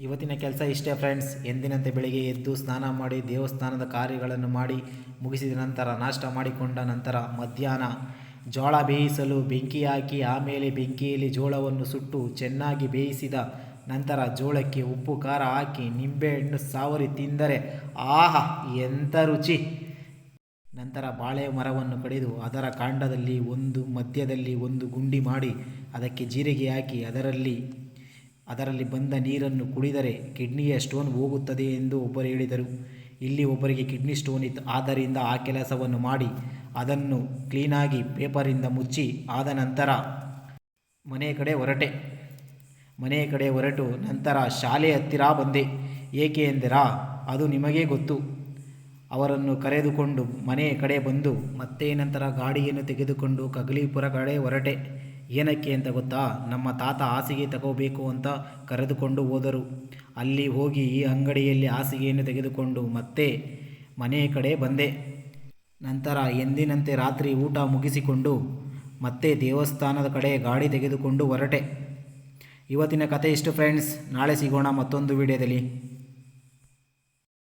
ಇವತ್ತಿನ ಕೆಲಸ ಇಷ್ಟೇ ಫ್ರೆಂಡ್ಸ್. ಎಂದಿನಂತೆ ಬೆಳಿಗ್ಗೆ ಎದ್ದು ಸ್ನಾನ ಮಾಡಿ ದೇವಸ್ಥಾನದ ಕಾರ್ಯಗಳನ್ನು ಮಾಡಿ ಮುಗಿಸಿದ ನಂತರ ನಾಷ್ಟ ಮಾಡಿಕೊಂಡ ನಂತರ ಮಧ್ಯಾಹ್ನ ಜೋಳ ಬೇಯಿಸಲು ಬೆಂಕಿ ಹಾಕಿ ಆಮೇಲೆ ಬೆಂಕಿಯಲ್ಲಿ ಜೋಳವನ್ನು ಸುಟ್ಟು ಚೆನ್ನಾಗಿ ಬೇಯಿಸಿದ ನಂತರ ಜೋಳಕ್ಕೆ ಉಪ್ಪು ಖಾರ ಹಾಕಿ ನಿಂಬೆಹಣ್ಣು ಸಾವರಿ ತಿಂದರೆ ಆಹಾ ಎಂಥ ರುಚಿ. ನಂತರ ಬಾಳೆ ಮರವನ್ನು ಕಡಿದು ಅದರ ಕಾಂಡದಲ್ಲಿ ಒಂದು ಮಧ್ಯದಲ್ಲಿ ಒಂದು ಗುಂಡಿ ಮಾಡಿ ಅದಕ್ಕೆ ಜೀರಿಗೆ ಹಾಕಿ ಅದರಲ್ಲಿ ಬಂದ ನೀರನ್ನು ಕುಡಿದರೆ ಕಿಡ್ನಿಯ ಸ್ಟೋನ್ ಹೋಗುತ್ತದೆ ಎಂದು ಒಬ್ಬರು ಹೇಳಿದರು. ಇಲ್ಲಿ ಒಬ್ಬರಿಗೆ ಕಿಡ್ನಿ ಸ್ಟೋನ್ ಇತ್ತು. ಆದ್ದರಿಂದ ಆ ಕೆಲಸವನ್ನು ಮಾಡಿ ಅದನ್ನು ಕ್ಲೀನಾಗಿ ಪೇಪರಿಂದ ಮುಚ್ಚಿ ಆದ ನಂತರ ಮನೆ ಕಡೆ ಹೊರಟು ನಂತರ ಶಾಲೆ ಹತ್ತಿರ ಬಂದೆ. ಏಕೆ ಎಂದಿರಾ? ಅದು ನಿಮಗೇ ಗೊತ್ತು. ಅವರನ್ನು ಕರೆದುಕೊಂಡು ಮನೆ ಕಡೆ ಬಂದು ಮತ್ತೆ ನಂತರ ಗಾಡಿಯನ್ನು ತೆಗೆದುಕೊಂಡು ಕಗಲೀಪುರ ಕಡೆ ಹೊರಟೆ. ಏನಕ್ಕೆ ಅಂತ ಗೊತ್ತಾ? ನಮ್ಮ ತಾತ ಹಾಸಿಗೆ ತಗೋಬೇಕು ಅಂತ ಕರೆದುಕೊಂಡು ಹೋದರು. ಅಲ್ಲಿ ಹೋಗಿ ಈ ಅಂಗಡಿಯಲ್ಲಿ ಹಾಸಿಗೆಯನ್ನು ತೆಗೆದುಕೊಂಡು ಮತ್ತೆ ಮನೆ ಕಡೆ ಬಂದೆ. ನಂತರ ಎಂದಿನಂತೆ ರಾತ್ರಿ ಊಟ ಮುಗಿಸಿಕೊಂಡು ಮತ್ತೆ ದೇವಸ್ಥಾನದ ಕಡೆ ಗಾಡಿ ತೆಗೆದುಕೊಂಡು ಹೊರಟೆ. ಇವತ್ತಿನ ಕತೆ ಇಷ್ಟು ಫ್ರೆಂಡ್ಸ್. ನಾಳೆ ಸಿಗೋಣ ಮತ್ತೊಂದು ವಿಡಿಯೋದಲ್ಲಿ.